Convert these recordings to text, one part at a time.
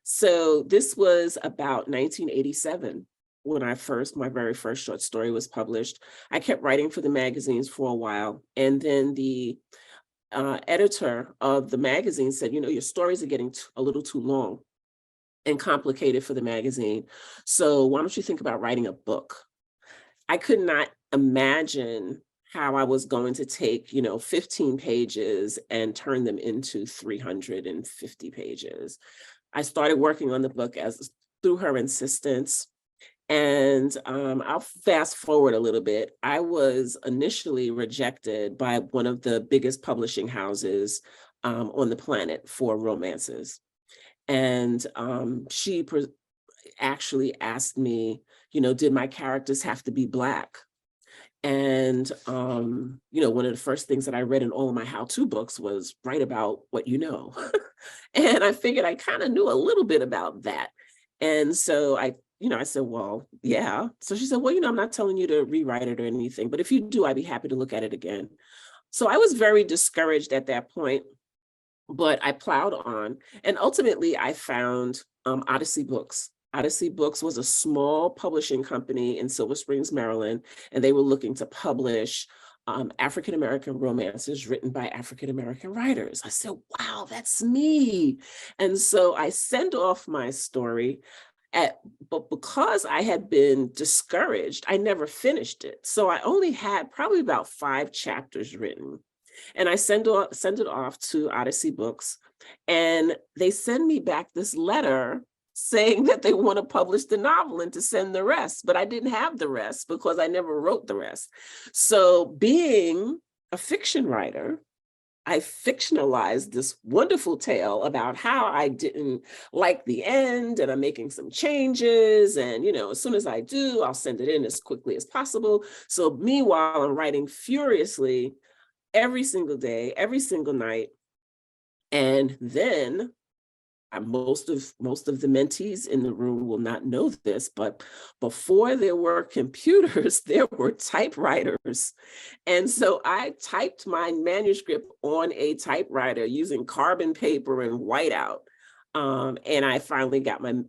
So this was about 1987 when my very first short story was published. I kept writing for the magazines for a while, and then the editor of the magazine said, your stories are getting a little too long and complicated for the magazine. So why don't you think about writing a book? I could not imagine how I was going to take, 15 pages and turn them into 350 pages. I started working on the book through her insistence. And I'll fast forward a little bit. I was initially rejected by one of the biggest publishing houses on the planet for romances. And she actually asked me, did my characters have to be Black? And, one of the first things that I read in all of my how-to books was write about what you know. And I figured I kind of knew a little bit about that. And so I said, well, yeah. So she said, well, I'm not telling you to rewrite it or anything, but if you do, I'd be happy to look at it again. So I was very discouraged at that point, but I plowed on. And ultimately, I found Odyssey Books. Odyssey Books was a small publishing company in Silver Springs, Maryland, and they were looking to publish African-American romances written by African-American writers. I said, wow, that's me. And so I sent off my story. But because I had been discouraged, I never finished it. So I only had probably about 5 chapters written. And I send it off to Odyssey Books, and they send me back this letter saying that they want to publish the novel and to send the rest, but I didn't have the rest because I never wrote the rest. So being a fiction writer, I fictionalized this wonderful tale about how I didn't like the end and I'm making some changes. And, as soon as I do, I'll send it in as quickly as possible. So meanwhile, I'm writing furiously every single day, every single night. And then most of the mentees in the room will not know this, but before there were computers, there were typewriters. And so I typed my manuscript on a typewriter using carbon paper and whiteout. And I finally got my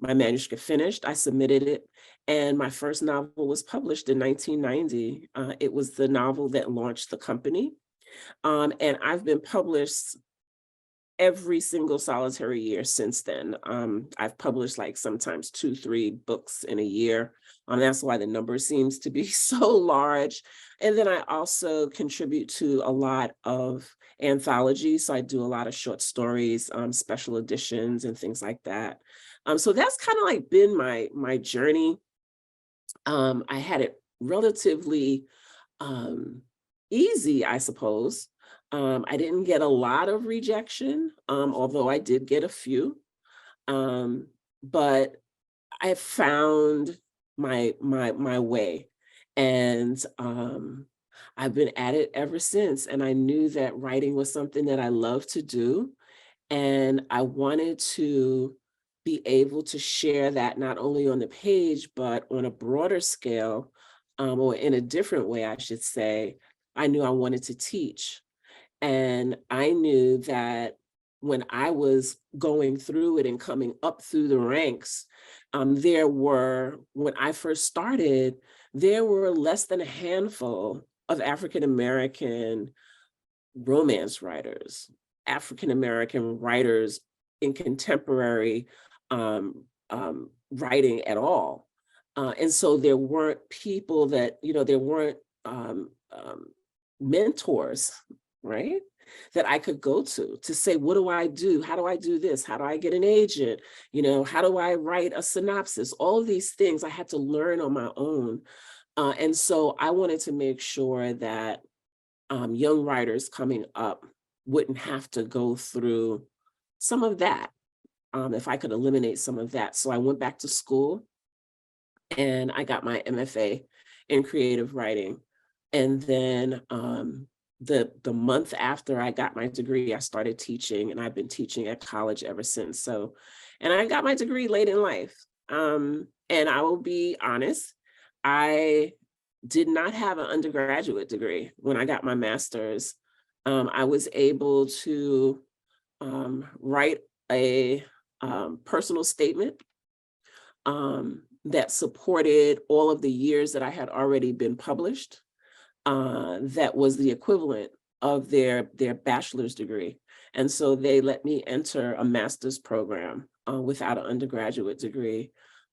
manuscript finished. I submitted it, and my first novel was published in 1990. It was the novel that launched the company. And I've been published every single solitary year since then. I've published like sometimes 2-3 books in a year. That's why the number seems to be so large. And then I also contribute to a lot of anthologies. So I do a lot of short stories, special editions and things like that. So that's kind of like been my journey. I had it relatively easy, I suppose. I didn't get a lot of rejection, although I did get a few. But I found my way, and I've been at it ever since. And I knew that writing was something that I love to do, and I wanted to be able to share that not only on the page, but on a broader scale, or in a different way, I should say. I knew I wanted to teach. And I knew that when I was going through it and coming up through the ranks, when I first started, there were less than a handful of African-American romance writers, African-American writers in contemporary writing at all. And so there weren't people that, there weren't mentors, right, that I could go to say, what do I do? How do I do this? How do I get an agent? How do I write a synopsis? All of these things I had to learn on my own. And so I wanted to make sure that young writers coming up wouldn't have to go through some of that, if I could eliminate some of that. So I went back to school and I got my MFA in creative writing. And then the month after I got my degree, I started teaching, and I've been teaching at college ever since. So, and I got my degree late in life. And I will be honest, I did not have an undergraduate degree when I got my master's. I was able to write a personal statement that supported all of the years that I had already been published. That was the equivalent of their bachelor's degree. And so they let me enter a master's program without an undergraduate degree.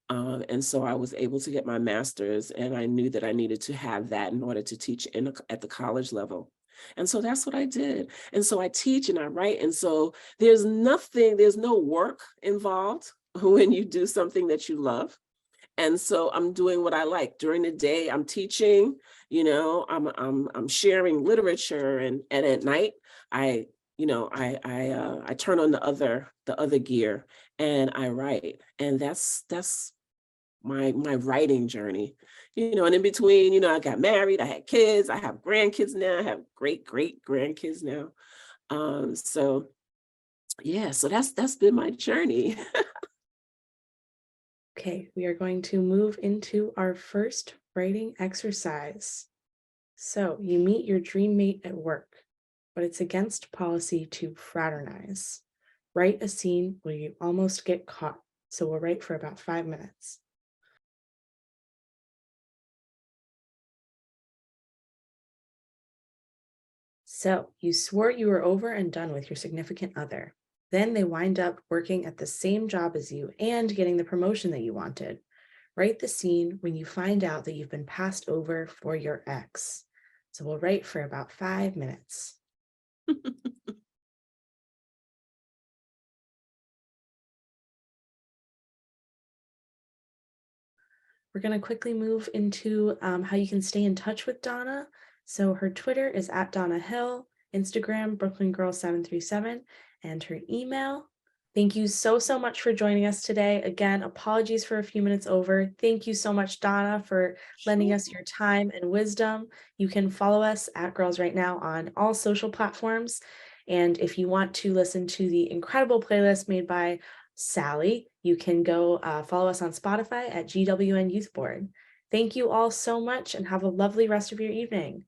And so I was able to get my master's, and I knew that I needed to have that in order to teach at the college level. And so that's what I did. And so I teach and I write. And so there's no work involved when you do something that you love. And so I'm doing what I like. During the day, I'm teaching, I'm sharing literature, and at night, I turn on the other gear and I write. And that's my writing journey. And in between, I got married, I had kids, I have grandkids now, I have great grandkids now. So yeah, so that's been my journey. Okay, we are going to move into our first writing exercise. So you meet your dream mate at work, but it's against policy to fraternize. Write a scene where you almost get caught. So we'll write for about 5 minutes. So you swore you were over and done with your significant other. Then they wind up working at the same job as you and getting the promotion that you wanted. Write the scene when you find out that you've been passed over for your ex. So we'll write for about 5 minutes. We're going to quickly move into how you can stay in touch with Donna. So her Twitter is at Donna Hill, Instagram, Brooklyn Girl 737, and her email. Thank you so much for joining us today. Again, apologies for a few minutes over. Thank you so much, Donna, for lending us your time and wisdom. You can follow us at Girls Right Now on all social platforms. And if you want to listen to the incredible playlist made by Sally, you can go follow us on Spotify at GWN Youth Board. Thank you all so much and have a lovely rest of your evening.